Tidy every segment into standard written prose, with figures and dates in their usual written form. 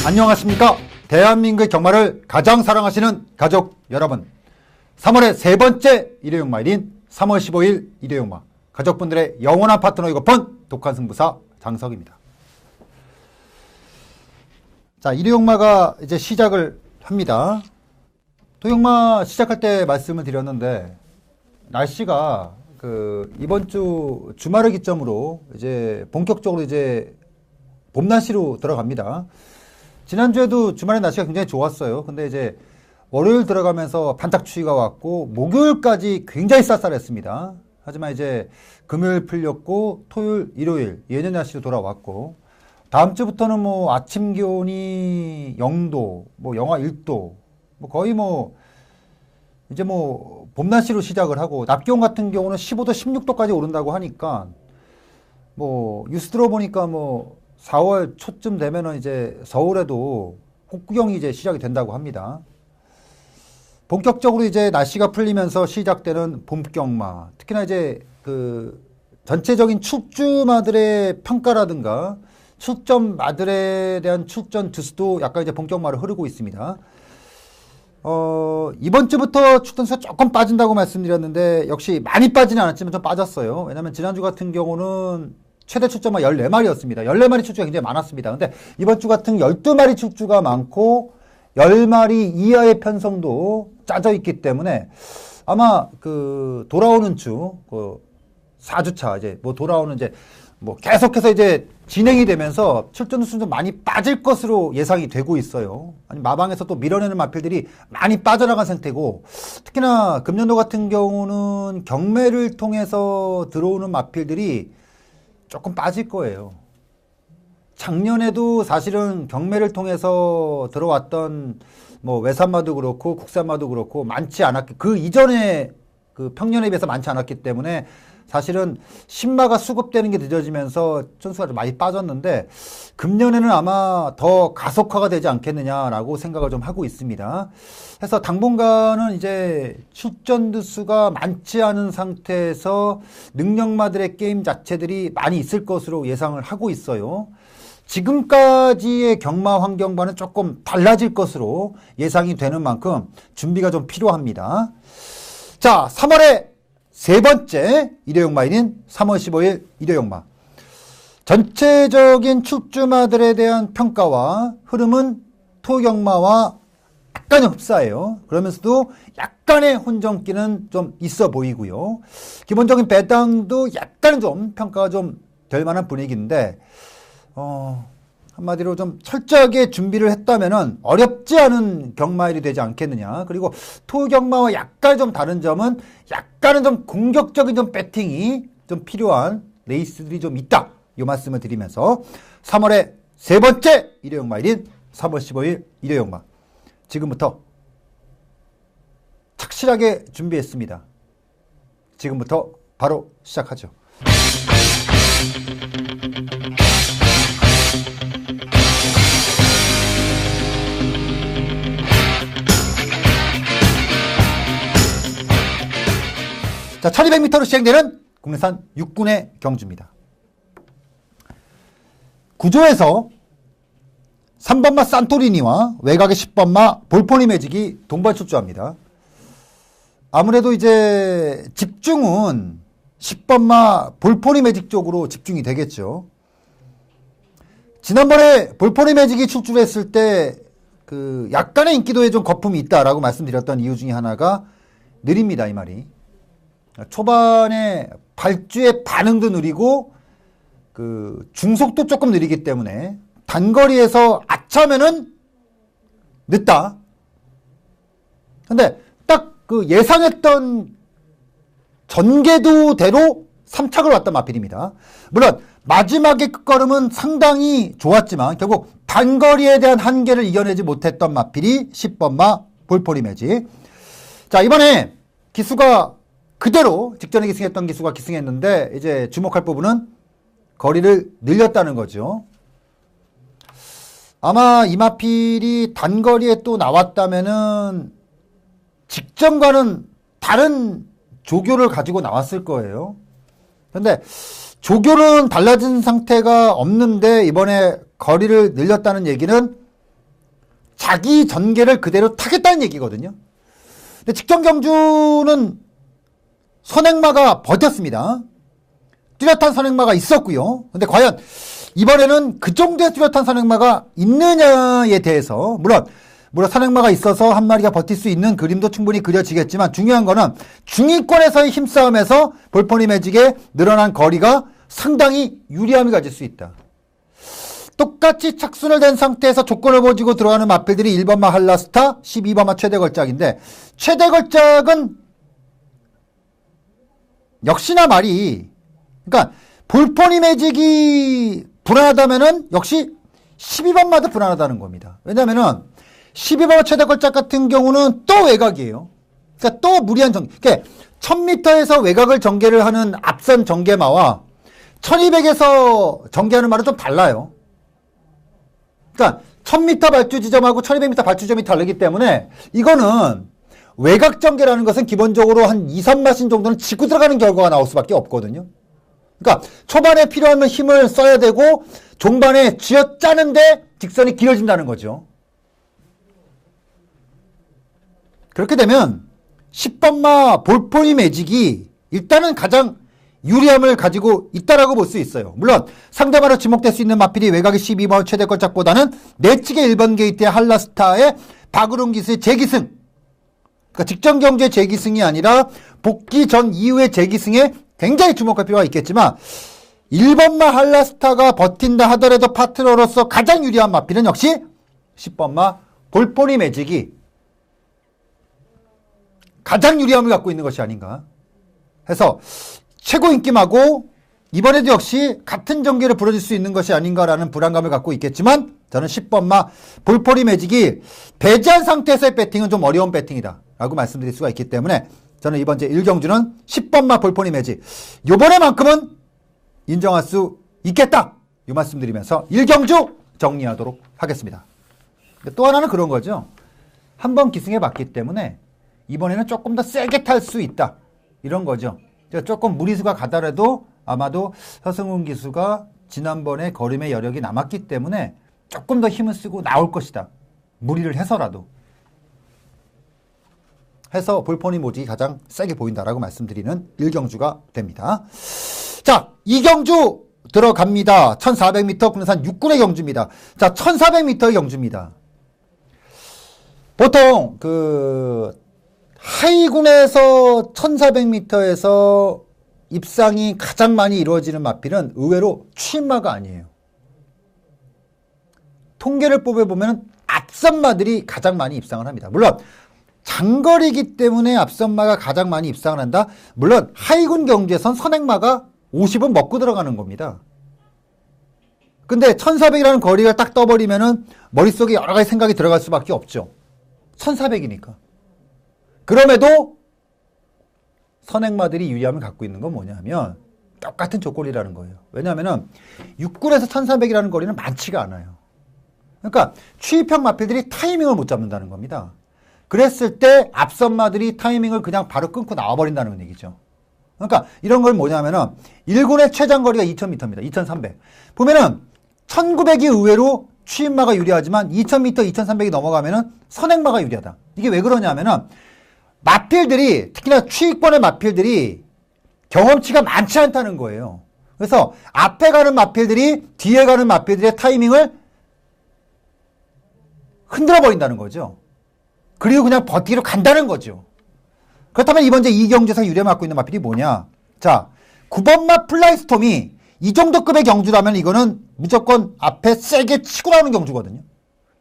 안녕하십니까. 대한민국의 경마를 가장 사랑하시는 가족 여러분, 3월의 세 번째 일요용마일인 3월 15일 일요용마, 가족분들의 영원한 파트너이고픈 독한승부사 장석입니다. 자, 일요용마가 이제 시작을 합니다. 토용마 시작할 때 말씀을 드렸는데, 날씨가 이번 주 주말을 기점으로 이제 본격적으로 이제 봄날씨로 들어갑니다. 지난주에도 주말에 날씨가 굉장히 좋았어요. 근데 이제 월요일 들어가면서 반짝추위가 왔고, 목요일까지 굉장히 쌀쌀했습니다. 하지만 이제 금요일 풀렸고, 토요일, 일요일 예년 날씨로 돌아왔고, 다음 주부터는 뭐 아침 기온이 0도, 뭐 영하 1도, 뭐 거의 뭐 이제 뭐 봄날씨로 시작을 하고, 낮 기온 같은 경우는 15도, 16도까지 오른다고 하니까, 뭐 뉴스 들어보니까 뭐 4월 초쯤 되면은 이제 서울에도 폭구경이 이제 시작이 된다고 합니다. 본격적으로 이제 날씨가 풀리면서 시작되는 봄경마, 특히나 이제 전체적인 출주마들의 평가라든가 출전마들에 대한 출전 주수도 약간 이제 본격마로 흐르고 있습니다. 이번 주부터 출전수가 조금 빠진다고 말씀드렸는데, 역시 많이 빠지는 않았지만 좀 빠졌어요. 왜냐면 지난주 같은 경우는 최대 출전마 14마리였습니다. 14마리 출주가 굉장히 많았습니다. 근데 이번 주 같은 12마리 출주가 많고 10마리 이하의 편성도 짜져 있기 때문에, 아마 돌아오는 주 4주차 이제 뭐 돌아오는 이제 뭐 계속해서 이제 진행이 되면서 출전 수는 좀 많이 빠질 것으로 예상이 되고 있어요. 아니, 마방에서 또 밀어내는 마필들이 많이 빠져나간 상태고, 특히나 금년도 같은 경우는 경매를 통해서 들어오는 마필들이 조금 빠질 거예요. 작년에도 사실은 경매를 통해서 들어왔던 뭐 외산마도 그렇고 국산마도 그렇고 많지 않았기, 그 이전에 평년에 비해서 많지 않았기 때문에 사실은 신마가 수급되는 게 늦어지면서 천수가 좀 많이 빠졌는데, 금년에는 아마 더 가속화가 되지 않겠느냐라고 생각을 좀 하고 있습니다. 그래서 당분간은 이제 출전 두수가 많지 않은 상태에서 능력마들의 게임 자체들이 많이 있을 것으로 예상을 하고 있어요. 지금까지의 경마 환경과는 조금 달라질 것으로 예상이 되는 만큼 준비가 좀 필요합니다. 자, 3월의 세 번째 일요용마일인 3월 15일 일요용마, 전체적인 출주마들에 대한 평가와 흐름은 토경마와 약간의 흡사해요. 그러면서도 약간의 혼정기는 좀 있어 보이고요. 기본적인 배당도 약간 좀 평가가 좀 될 만한 분위기인데, 한마디로 좀 철저하게 준비를 했다면은 어렵지 않은 경마일이 되지 않겠느냐. 그리고 토경마와 약간 좀 다른 점은 약간은 좀 공격적인 좀 배팅이 좀 필요한 레이스들이 좀 있다, 이 말씀을 드리면서 3월의 세 번째 일요용마일인 3월 15일 일요용마, 지금부터 착실하게 준비했습니다. 지금부터 바로 시작하죠. 자, 1200m로 시행되는 국내산 6군의 경주입니다. 구조에서 3번마 산토리니와 외곽의 10번마 볼포니 매직이 동반 출주합니다. 아무래도 이제 집중은 10번마 볼포니 매직 쪽으로 집중이 되겠죠. 지난번에 볼포니 매직이 출주를 했을 때 약간의 인기도에 좀 거품이 있다라고 말씀드렸던 이유 중에 하나가 느립니다, 이 말이. 초반에 발주의 반응도 느리고 중속도 조금 느리기 때문에 단거리에서 아차면은 늦다. 근데 딱 예상했던 전개도대로 3착을 왔던 마필입니다. 물론 마지막의 끝걸음은 상당히 좋았지만 결국 단거리에 대한 한계를 이겨내지 못했던 마필이 10번마 볼포니 매직. 자, 이번에 기수가 그대로 직전에 기승했던 기수가 기승했는데, 이제 주목할 부분은 거리를 늘렸다는 거죠. 아마 이 마필이 단거리에 또 나왔다면은 직전과는 다른 조교를 가지고 나왔을 거예요. 그런데 조교는 달라진 상태가 없는데 이번에 거리를 늘렸다는 얘기는 자기 전개를 그대로 타겠다는 얘기거든요. 근데 직전 경주는 선행마가 버텼습니다. 뚜렷한 선행마가 있었고요. 근데 과연 이번에는 그 정도의 뚜렷한 선행마가 있느냐에 대해서 물론 선행마가 있어서 한 마리가 버틸 수 있는 그림도 충분히 그려지겠지만 중요한 거는 중위권에서의 힘싸움에서 볼포니 매직의 늘어난 거리가 상당히 유리함을 가질 수 있다. 똑같이 착순을 댄 상태에서 조건을 보지고 들어가는 마필들이 1번마 할라스타, 12번마 최대 걸작인데 최대 걸작은 역시나 말이 그러니까 볼포니 매직이 불안하다면은 역시 12번마도 불안하다는 겁니다. 왜냐면은 12번 최대 걸작 같은 경우는 또 외곽이에요. 그러니까 또 무리한 전개. 그러니까 1000m에서 외곽을 전개를 하는 앞선 전개마와 1200에서 전개하는 말은 좀 달라요. 그러니까 1000m 발주 지점하고 1200m 발주 지점이 다르기 때문에 이거는 외곽 전개라는 것은 기본적으로 한 2, 3마신 정도는 짚고 들어가는 결과가 나올 수밖에 없거든요. 그러니까 초반에 필요하면 힘을 써야 되고 종반에 쥐어짜는데 직선이 길어진다는 거죠. 그렇게 되면 10번마 볼포니 매직이 일단은 가장 유리함을 가지고 있다라고 볼 수 있어요. 물론 상대마로 지목될 수 있는 마필이 외곽의 12번 최대 걸작보다는 내측의 1번 게이트의 할라스타의 박으론 기수의 재기승, 그러니까 직전 경주의 재기승이 아니라 복귀 전 이후의 재기승에 굉장히 주목할 필요가 있겠지만 1번마 할라스타가 버틴다 하더라도 파트너로서 가장 유리한 마필은 역시 10번마 볼포니 매직이 가장 유리함을 갖고 있는 것이 아닌가 해서 최고 인기마고 이번에도 역시 같은 전개를 부러질 수 있는 것이 아닌가라는 불안감을 갖고 있겠지만 저는 10번마 볼포니 매직이 배제한 상태에서의 배팅은 좀 어려운 배팅이다 라고 말씀드릴 수가 있기 때문에 저는 이번 제 1경주는 10번마 볼포니 매직 요번에만큼은 인정할 수 있겠다 이 말씀드리면서 1경주 정리하도록 하겠습니다. 또 하나는 그런 거죠. 한 번 기승해 봤기 때문에 이번에는 조금 더 세게 탈 수 있다 이런 거죠. 조금 무리수가 가더라도 아마도 서승훈 기수가 지난번에 걸음의 여력이 남았기 때문에 조금 더 힘을 쓰고 나올 것이다. 무리를 해서라도. 해서 볼포니 매직이 가장 세게 보인다라고 말씀드리는 1경주가 됩니다. 자, 2경주 들어갑니다. 1400m 군산 6군의 경주입니다. 자, 1400m의 경주입니다. 보통 하이군에서 1400m에서 입상이 가장 많이 이루어지는 마필은 의외로 추임마가 아니에요. 통계를 뽑아보면 앞선마들이 가장 많이 입상을 합니다. 물론 장거리이기 때문에 앞선마가 가장 많이 입상을 한다. 물론 하이군 경주에선 선행마가 50은 먹고 들어가는 겁니다. 근데 1400이라는 거리가 딱 떠버리면은 머릿속에 여러 가지 생각이 들어갈 수밖에 없죠. 1400이니까. 그럼에도 선행마들이 유리함을 갖고 있는 건 뭐냐면 똑같은 조건이라는 거예요. 왜냐하면 6군에서 1400이라는 거리는 많지가 않아요. 그러니까 추입형 마필들이 타이밍을 못 잡는다는 겁니다. 그랬을 때 앞선마들이 타이밍을 그냥 바로 끊고 나와버린다는 얘기죠. 그러니까 이런 걸 뭐냐면은 1군의 최장거리가 2000m입니다. 2300. 보면은 1900이 의외로 추임마가 유리하지만 2000m, 2300이 넘어가면은 선행마가 유리하다. 이게 왜 그러냐면은 마필들이 특히나 추익권의 마필들이 경험치가 많지 않다는 거예요. 그래서 앞에 가는 마필들이 뒤에 가는 마필들의 타이밍을 흔들어 버린다는 거죠. 그리고 그냥 버티기로 간다는 거죠. 그렇다면 이번 제 2경주에서 유리함을 갖고 있는 마필이 뭐냐? 자, 9번마 플라이스톰이 이 정도 급의 경주라면 이거는 무조건 앞에 세게 치고 나오는 경주거든요.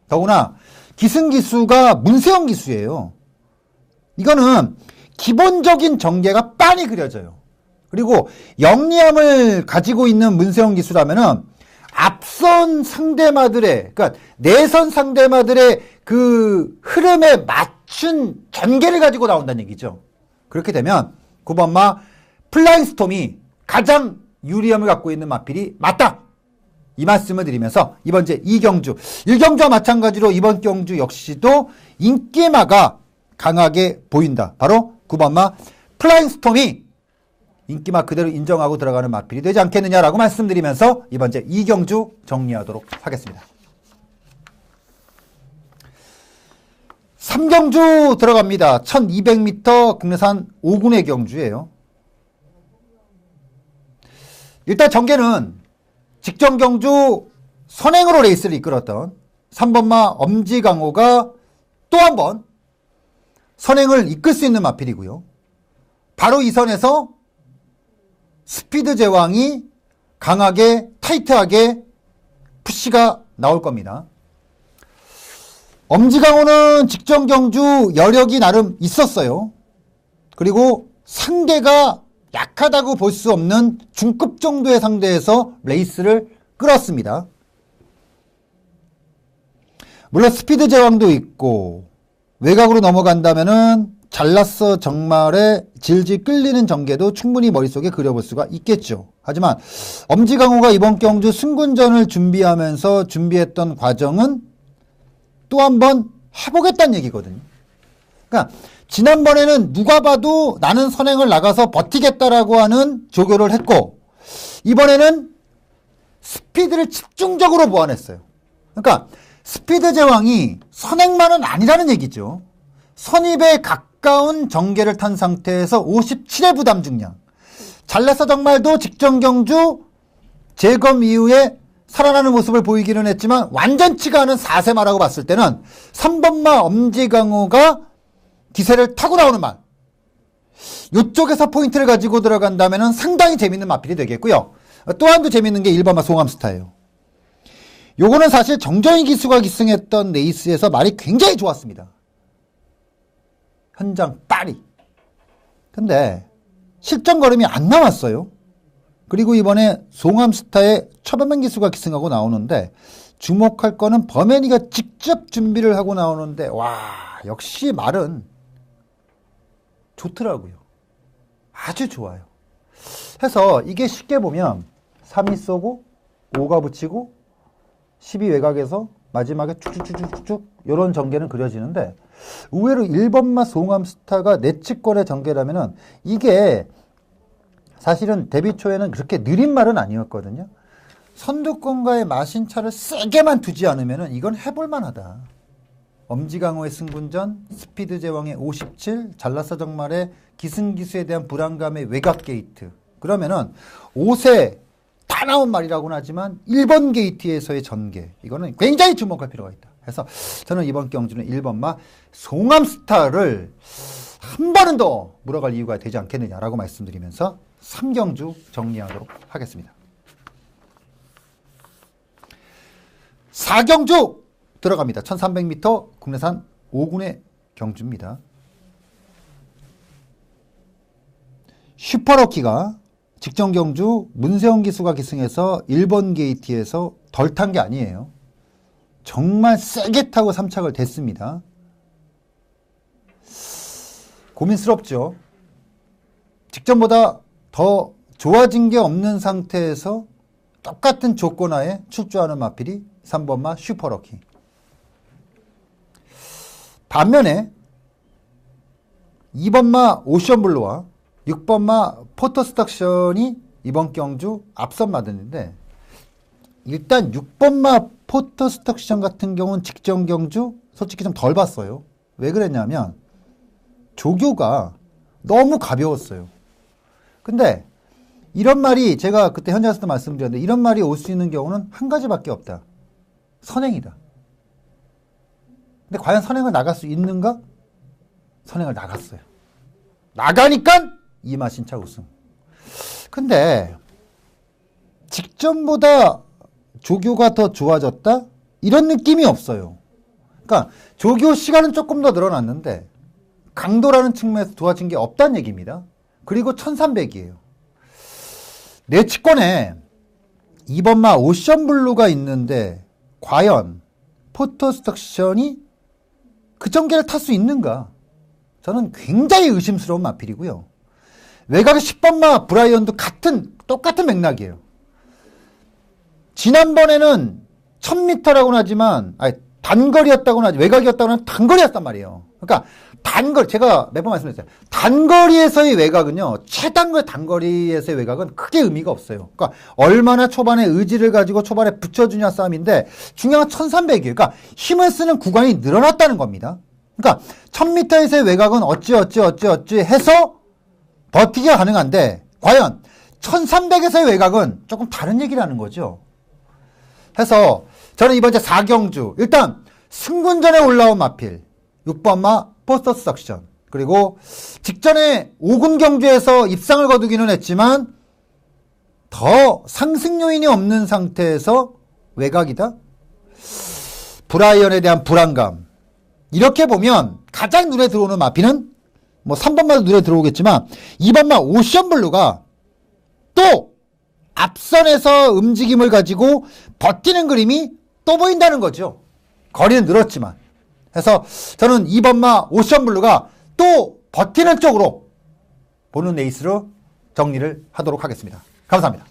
더구나 기승기수가 문세영 기수예요. 이거는 기본적인 전개가 빤히 그려져요. 그리고 영리함을 가지고 있는 문세영 기수라면은 앞선 상대마들의, 그러니까 내선 상대마들의 그 흐름에 맞춘 전개를 가지고 나온다는 얘기죠. 그렇게 되면 9번마 플라잉 스톰이 가장 유리함을 갖고 있는 마필이 맞다. 이 말씀을 드리면서 이번 제 2경주, 1경주와 마찬가지로 이번 경주 역시도 인기마가 강하게 보인다. 바로 9번마 플라잉 스톰이 인기마 그대로 인정하고 들어가는 마필이 되지 않겠느냐라고 말씀드리면서 이번 제 2경주 정리하도록 하겠습니다. 3경주 들어갑니다. 1200m 국내산 5군의 경주예요. 일단 전개는 직전 경주 선행으로 레이스를 이끌었던 3번마 엄지강호가 또 한 번 선행을 이끌 수 있는 마필이고요. 바로 이 선에서 스피드 제왕이 강하게 타이트하게 푸시가 나올 겁니다. 엄지강호는 직전 경주 여력이 나름 있었어요. 그리고 상대가 약하다고 볼 수 없는 중급 정도의 상대에서 레이스를 끌었습니다. 물론 스피드 제왕도 있고 외곽으로 넘어간다면은 잘났어 정말에 질질 끌리는 전개도 충분히 머릿속에 그려볼 수가 있겠죠. 하지만 엄지강호가 이번 경주 승군전을 준비하면서 준비했던 과정은 또 한 번 해보겠다는 얘기거든요. 그러니까 지난번에는 누가 봐도 나는 선행을 나가서 버티겠다라고 하는 조교를 했고 이번에는 스피드를 집중적으로 보완했어요. 그러니까 스피드 제왕이 선행만은 아니라는 얘기죠. 선입에 가까운 전개를 탄 상태에서 57의 부담 중량. 잘났어 정말도 직전 경주 재검 이후에 살아나는 모습을 보이기는 했지만 완전치가 않은 4세마라고 봤을 때는 3번마 엄지강호가 기세를 타고 나오는 말. 이쪽에서 포인트를 가지고 들어간다면 상당히 재밌는 마필이 되겠고요. 또 한 도 재밌는 게 1번마 송암스타예요. 요거는 사실 정정희 기수가 기승했던 레이스에서 말이 굉장히 좋았습니다. 현장 빠리. 근데 실전 걸음이 안 나왔어요. 그리고 이번에 송암스타의 최범현 기수가 기승하고 나오는데 주목할 거는 범현이가 직접 준비를 하고 나오는데 와 역시 말은 좋더라고요. 아주 좋아요. 해서 이게 쉽게 보면 3이 쏘고 5가 붙이고 12 외곽에서 마지막에 쭉쭉쭉쭉쭉 이런 전개는 그려지는데 의외로 1번마 송암스타가 내치권의 전개라면은 이게 사실은 데뷔 초에는 그렇게 느린 말은 아니었거든요. 선두권과의 마신차를 세게만 두지 않으면은 이건 해볼만하다. 엄지강호의 승군전, 스피드 제왕의 57, 잘났어 정말의 기승기수에 대한 불안감의 외곽 게이트. 그러면은 5세 다 나온 말이라고는 하지만 1번 게이트에서의 전개. 이거는 굉장히 주목할 필요가 있다. 그래서 저는 이번 경주는 1번마 송암스타를 한 번은 더 물어갈 이유가 되지 않겠느냐라고 말씀드리면서 3경주 정리하도록 하겠습니다. 4경주 들어갑니다. 1300m 국내산 5군의 경주입니다. 슈퍼러키가 직전 경주 문세영 기수가 기승해서 1번 게이트에서 덜 탄 게 아니에요. 정말 세게 타고 3착을 댔습니다. 고민스럽죠. 직전보다 더 좋아진 게 없는 상태에서 똑같은 조건하에 출조하는 마필이 3번마 슈퍼러키. 반면에 2번마 오션블루와 6번마 포터스탁션이 이번 경주 앞선 마드인데 일단 6번마 포터스탁션 같은 경우는 직전 경주 솔직히 좀 덜 봤어요. 왜 그랬냐면 조교가 너무 가벼웠어요. 근데 이런 말이 제가 그때 현장에서도 말씀드렸는데 이런 말이 올 수 있는 경우는 한 가지밖에 없다. 선행이다. 근데 과연 선행을 나갈 수 있는가? 선행을 나갔어요. 나가니까 이마신차 우승. 근데 직전보다 조교가 더 좋아졌다? 이런 느낌이 없어요. 그러니까 조교 시간은 조금 더 늘어났는데 강도라는 측면에서 좋아진 게 없다는 얘기입니다. 그리고 1300이에요. 내치권에 2번마 오션블루가 있는데 과연 포터스탁션이 그 전개를 탈 수 있는가? 저는 굉장히 의심스러운 마필이고요. 외곽의 10번마 브라이언도 똑같은 맥락이에요. 지난번에는 1000m라고는 하지만, 단거리였다고는 하지, 외곽이었다고는 단거리였단 말이에요. 그러니까 단거리, 제가 몇 번 말씀드렸어요. 단거리에서의 외곽은요, 최단거리 단거리에서의 외곽은 크게 의미가 없어요. 그러니까 얼마나 초반에 의지를 가지고 초반에 붙여주냐 싸움인데, 중요한 건 1300이에요. 그러니까 힘을 쓰는 구간이 늘어났다는 겁니다. 그러니까 1000m에서의 외곽은 어찌 해서 버티기가 가능한데, 과연 1300에서의 외곽은 조금 다른 얘기를 하는 거죠. 해서 저는 이번 주 4경주, 일단 승군전에 올라온 마필 6번마 포스터스 석션, 그리고 직전에 5군 경주에서 입상을 거두기는 했지만 더 상승 요인이 없는 상태에서 외곽이다. 브라이언에 대한 불안감, 이렇게 보면 가장 눈에 들어오는 마필은 뭐 3번마도 눈에 들어오겠지만 2번마 오션블루가 또 앞선에서 움직임을 가지고 버티는 그림이 또 보인다는 거죠. 거리는 늘었지만. 그래서 저는 2번마 오션블루가 또 버티는 쪽으로 보는 레이스로 정리를 하도록 하겠습니다. 감사합니다.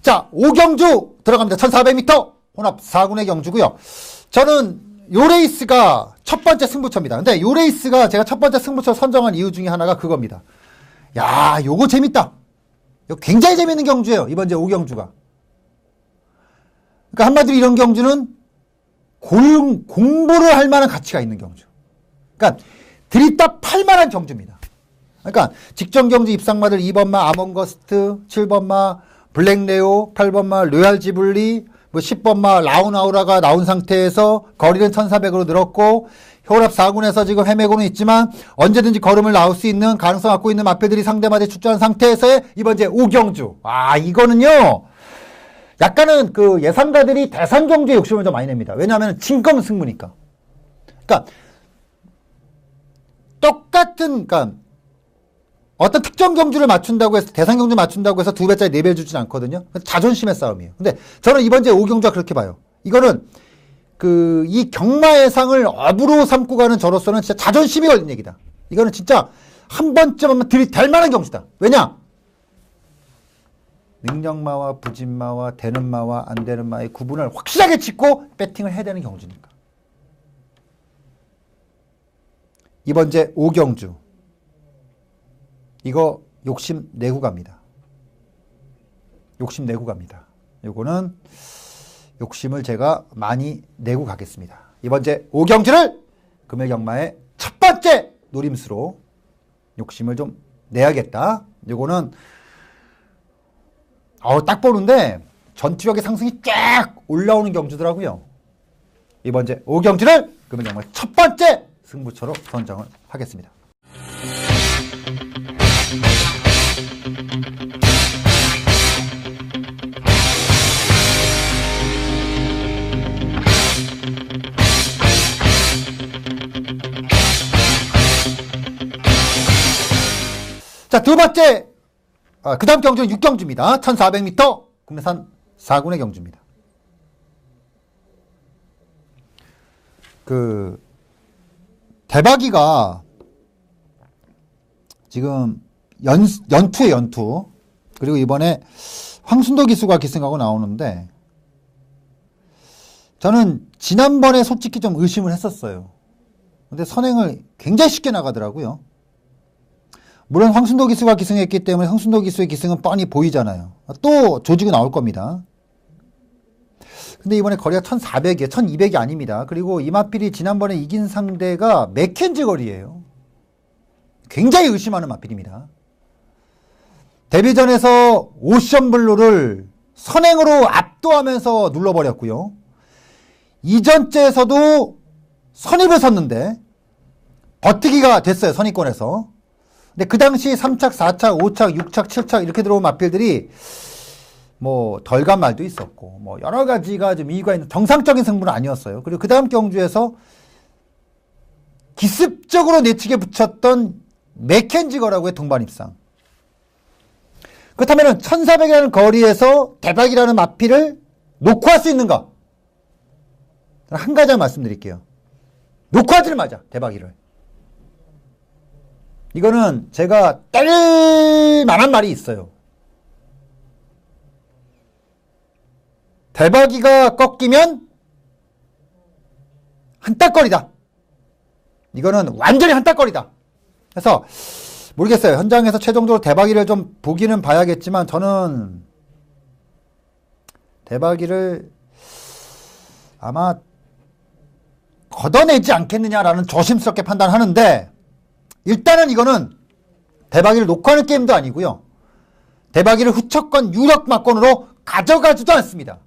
자, 5경주 들어갑니다. 1400m 혼합 4군의 경주고요. 저는 요 레이스가 첫 번째 승부처입니다. 근데 요 레이스가 제가 첫 번째 승부처 선정한 이유 중에 하나가 그겁니다. 야, 요거 재밌다. 이거 굉장히 재밌는 경주예요. 이번 제 5경주가. 그러니까 한마디로 이런 경주는 공부를 할 만한 가치가 있는 경주. 그러니까 들이다 팔 만한 경주입니다. 그러니까 직전 경주 입상마들 2번마 아몬거스트, 7번마 블랙레오, 8번마 로얄 지블리, 뭐 10번마 라운아우라가 나온 상태에서 거리는 1400으로 늘었고, 효랍 4군에서 지금 헤매고는 있지만 언제든지 걸음을 나올 수 있는 가능성 갖고 있는 마필들이 상대마대 출전한 상태에서의 이번 제 5경주. 아, 이거는요, 약간은 그 예상가들이 대상 경주에 욕심을 좀 많이 냅니다. 왜냐하면 진검 승부니까. 그러니까 똑같은, 그러니까 어떤 특정 경주를 맞춘다고 해서, 대상 경주 맞춘다고 해서 2배짜리 4배를 주진 않거든요. 자존심의 싸움이에요. 근데 저는 이번 제 5경주가 그렇게 봐요. 이거는 이 경마 예상을 업으로 삼고 가는 저로서는 진짜 자존심이 걸린 얘기다. 이거는 진짜 한 번쯤 하면 들이댈 만한 경주다. 왜냐? 능력마와 부진마와 되는 마와 안 되는 마의 구분을 확실하게 짓고 배팅을 해야 되는 경주니까. 이번 제 5경주. 이거 욕심 내고 갑니다. 욕심 내고 갑니다. 요거는 욕심을 제가 많이 내고 가겠습니다. 이번 제 5경주를 금일 경마의 첫 번째 노림수로 욕심을 좀 내야겠다. 요거는 딱 보는데 전투력의 상승이 쫙 올라오는 경주더라고요. 이번 제 5경주를 금일 경마의 첫 번째 승부처로 선정을 하겠습니다. 자, 두 번째, 그 다음 경주는 6경주입니다. 1400m 국내산 4군의 경주입니다. 대박이가 지금 연투에 연투, 그리고 이번에 황순도 기수가 기승하고 나오는데, 저는 지난번에 솔직히 좀 의심을 했었어요. 근데 선행을 굉장히 쉽게 나가더라고요. 물론 황순도 기수가 기승했기 때문에 황순도 기수의 기승은 뻔히 보이잖아요. 또 조지고 나올 겁니다. 근데 이번에 거리가 1400이에요. 1200이 아닙니다. 그리고 이마필이 지난번에 이긴 상대가 맥켄지 거리예요. 굉장히 의심하는 마필입니다. 데뷔전에서 오션블루를 선행으로 압도하면서 눌러버렸고요. 이전째에서도 선입을 섰는데 버티기가 됐어요. 선입권에서. 근데 그 당시 3착, 4착, 5착, 6착, 7착 이렇게 들어온 마필들이 뭐 덜 간 말도 있었고 뭐 여러 가지가 좀 이유가 있는 정상적인 승부는 아니었어요. 그리고 그 다음 경주에서 기습적으로 내치게 붙였던 맥켄지거라고의 동반 입상. 그렇다면 1400이라는 거리에서 대박이라는 마필을 놓고 할 수 있는가? 한 가지 말씀드릴게요. 놓고 하지를 마자, 대박이를. 이거는 제가 뗄 만한 말이 있어요. 대박이가 꺾이면 한따거리다. 이거는 완전히 한따거리다. 그래서 모르겠어요. 현장에서 최종적으로 대박이를 좀 보기는 봐야겠지만 저는 대박이를 아마 걷어내지 않겠느냐라는 조심스럽게 판단하는데, 일단은 이거는 대박이를 놓고 하는 게임도 아니고요. 대박이를 후척권, 유력마권으로 가져가지도 않습니다.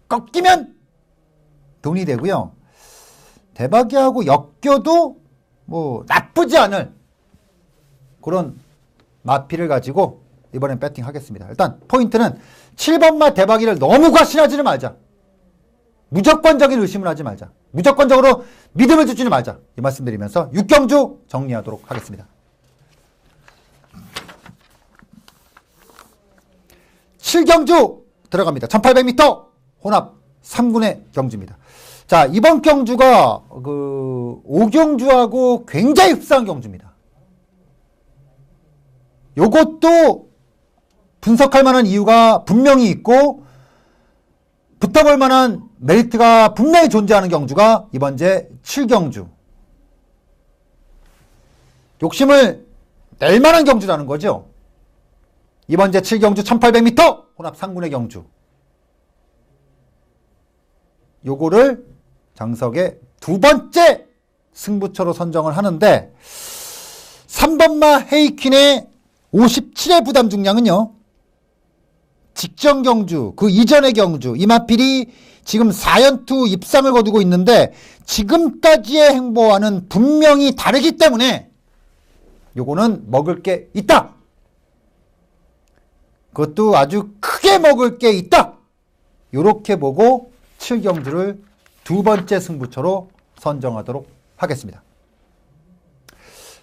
꺾이면 돈이 되고요. 대박이하고 엮여도 뭐 나쁘지 않을 그런 마피를 가지고 이번엔 배팅 하겠습니다. 일단 포인트는 7번마 대박이를 너무 과신하지는 말자. 무조건적인 의심을 하지 말자. 무조건적으로 믿음을 주지는 말자. 이 말씀드리면서 6경주 정리하도록 하겠습니다. 7경주 들어갑니다. 1800m 혼합 3군의 경주입니다. 자, 이번 경주가 5경주하고 굉장히 흡사한 경주입니다. 요것도 분석할 만한 이유가 분명히 있고 붙어볼 만한 메리트가 분명히 존재하는 경주가 이번제 7경주. 욕심을 낼 만한 경주라는 거죠. 이번제 7경주 1800m 혼합 3군의 경주. 요거를 장석의 두 번째 승부처로 선정을 하는데 3번마 헤이퀸의 57의 부담 중량은요. 직전 경주, 그 이전의 경주, 이마필이 지금 4연투 입상을 거두고 있는데 지금까지의 행보와는 분명히 다르기 때문에 요거는 먹을 게 있다. 그것도 아주 크게 먹을 게 있다. 요렇게 보고 7경주를 두 번째 승부처로 선정하도록 하겠습니다.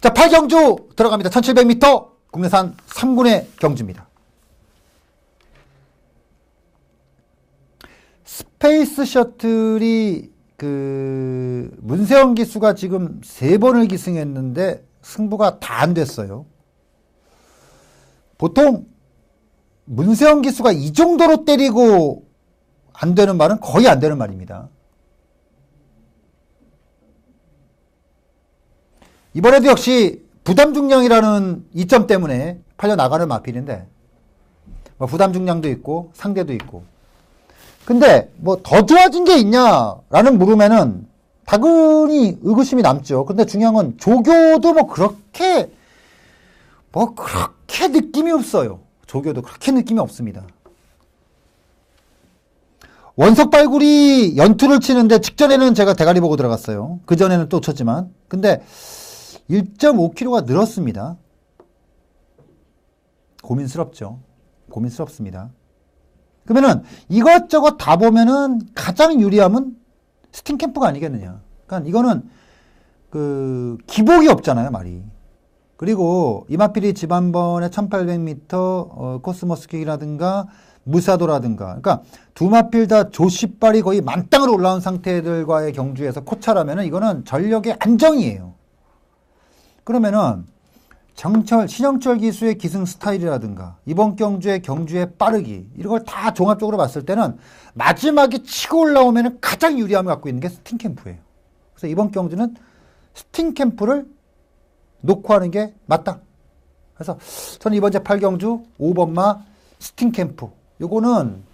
자, 8경주 들어갑니다. 1700m 국내산 3군의 경주입니다. 스페이스 셔틀이 문세영 기수가 지금 3번을 기승했는데 승부가 다 안 됐어요. 보통 문세영 기수가 이 정도로 때리고 안 되는 말은 거의 안 되는 말입니다. 이번에도 역시 부담 중량이라는 이점 때문에 팔려나가는 마필인데 뭐 부담 중량도 있고 상대도 있고, 근데 뭐 더 좋아진 게 있냐라는 물음에는 당연히 의구심이 남죠. 근데 중요한 건 조교도 그렇게 느낌이 없어요. 조교도 그렇게 느낌이 없습니다. 원석 발굴이 연투를 치는데 직전에는 제가 대가리 보고 들어갔어요. 그전에는 또 쳤지만. 근데 1.5kg가 늘었습니다. 고민스럽죠. 고민스럽습니다. 그러면은 이것저것 다 보면은 가장 유리함은 스팅캠프가 아니겠느냐. 그러니까 이거는 기복이 없잖아요, 말이. 그리고 이마필이 지난번에 1800m 코스모스킥이라든가 무사도라든가, 그러니까 두 마필 다 조시발이 거의 만땅으로 올라온 상태들과의 경주에서 코차라면은 이거는 전력의 안정이에요. 그러면은 신영철 기수의 기승 스타일이라든가 이번 경주의 빠르기, 이런 걸 다 종합적으로 봤을 때는 마지막에 치고 올라오면은 가장 유리함을 갖고 있는 게 스팅캠프예요. 그래서 이번 경주는 스팅캠프를 놓고 하는 게 맞다. 그래서 저는 이번 제 8경주 5번마 스팅캠프, 요거는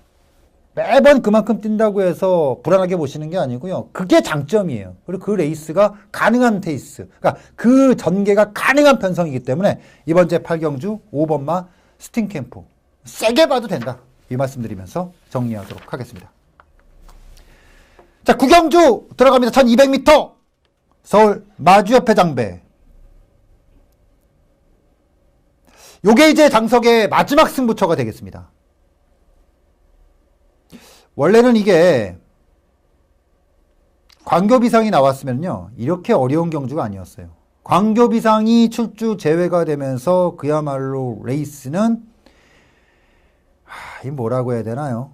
매번 그만큼 뛴다고 해서 불안하게 보시는 게 아니고요. 그게 장점이에요. 그리고 그 레이스가 가능한 페이스, 그러니까 그 전개가 가능한 편성이기 때문에 이번 제 8경주 5번마 스팅캠프 세게 봐도 된다. 이 말씀드리면서 정리하도록 하겠습니다. 자, 9경주 들어갑니다. 1200m 서울 마주협회 장배. 요게 이제 장석의 마지막 승부처가 되겠습니다. 원래는 이게 광교비상이 나왔으면요, 이렇게 어려운 경주가 아니었어요. 광교비상이 출주 제외가 되면서 그야말로 레이스는 이 뭐라고 해야 되나요?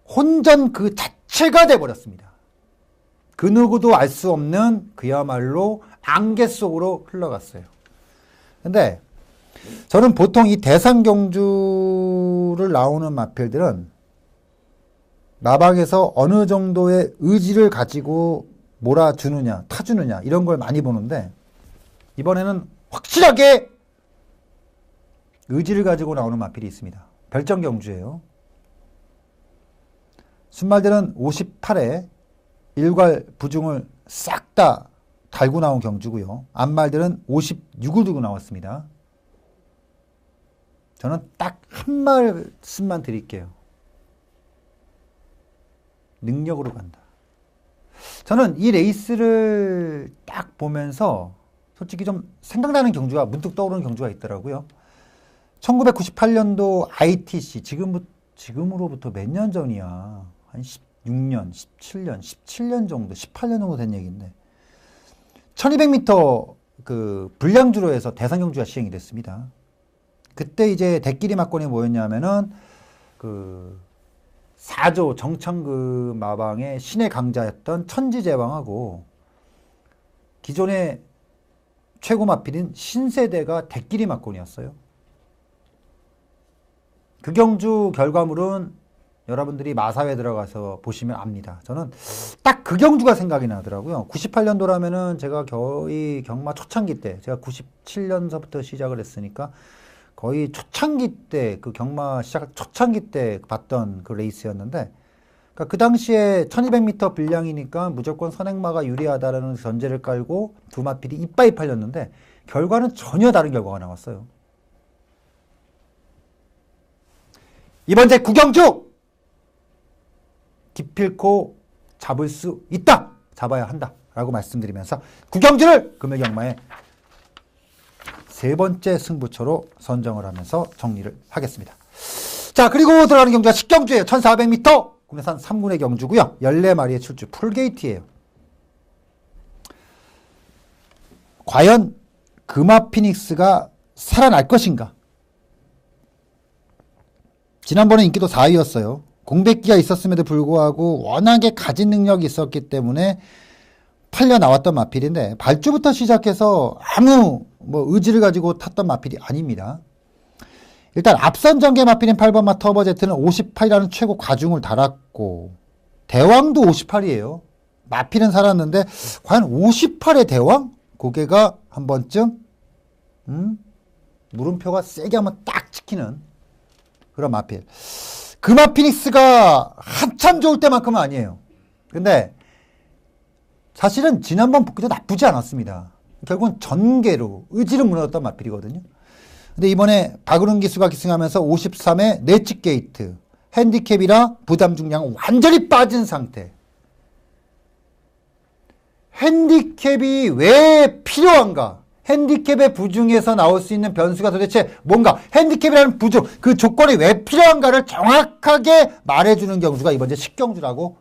혼전 그 자체가 돼버렸습니다. 그 누구도 알 수 없는 그야말로 안개 속으로 흘러갔어요. 근데 저는 보통 이 대상 경주를 나오는 마필들은 마방에서 어느 정도의 의지를 가지고 몰아주느냐, 타주느냐 이런 걸 많이 보는데 이번에는 확실하게 의지를 가지고 나오는 마필이 있습니다. 별정경주예요. 순말들은 58에 일괄 부중을 싹 다 달고 나온 경주고요. 암말들은 56을 두고 나왔습니다. 저는 딱 한 말씀만 드릴게요. 능력으로 간다. 저는 이 레이스를 딱 보면서 솔직히 좀 생각나는 경주가 문득 떠오르는 경주가 있더라고요. 1998년도 ITC 지금으로부터 몇 년 전이야. 한 16년, 17년 정도, 18년 정도 된 얘기인데 1200m 그 불량주로에서 대상 경주가 시행이 됐습니다. 그때 이제 대끼리 막권이 뭐였냐면은 그 4조 정천그 마방의 신의 강자였던 천지제왕하고 기존의 최고 마필인 신세대가 대끼리 막권이었어요. 그 경주 결과물은 여러분들이 마사회 들어가서 보시면 압니다. 저는 딱 그 경주가 생각이 나더라고요. 98년도라면은 제가 거의 경마 초창기 때, 제가 97년서부터 시작을 했으니까 거의 초창기 때, 그 경마 시작 초창기 때 봤던 그 레이스였는데, 그러니까 그 당시에 1200m 분량이니까 무조건 선행마가 유리하다라는 전제를 깔고 두 마필이 이빠이 팔렸는데, 결과는 전혀 다른 결과가 나왔어요. 이번 제 구경주! 기필코 잡을 수 있다! 잡아야 한다! 라고 말씀드리면서 구경주를 금일경마의 세 번째 승부처로 선정을 하면서 정리를 하겠습니다. 자, 그리고 들어가는 경주가 10경주예요. 1400m 국내산 3군의 경주고요. 14마리의 출주 풀게이트예요. 과연 금화 피닉스가 살아날 것인가? 지난번에 인기도 4위였어요. 공백기가 있었음에도 불구하고 워낙에 가진 능력이 있었기 때문에 팔려 나왔던 마필인데 발주부터 시작해서 아무 의지를 가지고 탔던 마필이 아닙니다. 일단 앞선 전개 마필인 8번마 터보제트는 58이라는 최고 과중을 달았고 대왕도 58이에요. 마필은 살았는데 과연 58의 대왕? 고개가 한 번쯤 물음표가 세게 한번 딱 찍히는 그런 마필. 금화 피닉스가 한참 좋을 때만큼은 아니에요. 근데 사실은 지난번 복귀도 나쁘지 않았습니다. 결국은 전개로 의지를 무너졌던 마필이거든요. 근데 이번에 박은훈 기수가 기승하면서 53에 내치 게이트, 핸디캡이라 부담 중량 완전히 빠진 상태. 핸디캡이 왜 필요한가? 핸디캡의 부중에서 나올 수 있는 변수가 도대체 뭔가? 핸디캡이라는 부중, 그 조건이 왜 필요한가를 정확하게 말해주는 경주가 이번 제 10경주라고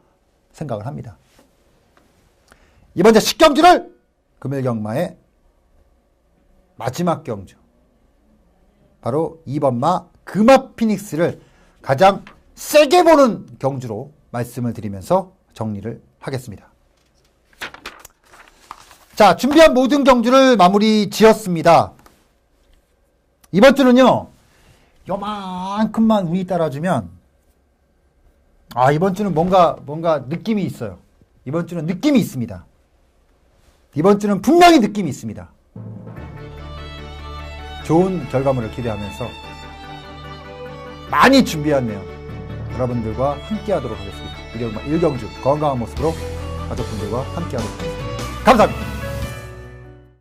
생각을 합니다. 이번 제 10경주를 금일경마의 마지막 경주, 바로 2번마 금화 피닉스를 가장 세게 보는 경주로 말씀을 드리면서 정리를 하겠습니다. 자, 준비한 모든 경주를 마무리 지었습니다. 이번 주는요, 요만큼만 운이 따라주면, 이번 주는 뭔가 느낌이 있어요. 이번 주는 느낌이 있습니다. 이번 주는 분명히 느낌이 있습니다. 좋은 결과물을 기대하면서 많이 준비한 내용 여러분들과 함께 하도록 하겠습니다. 일경주 건강한 모습으로 가족분들과 함께 하도록 하겠습니다. 감사합니다.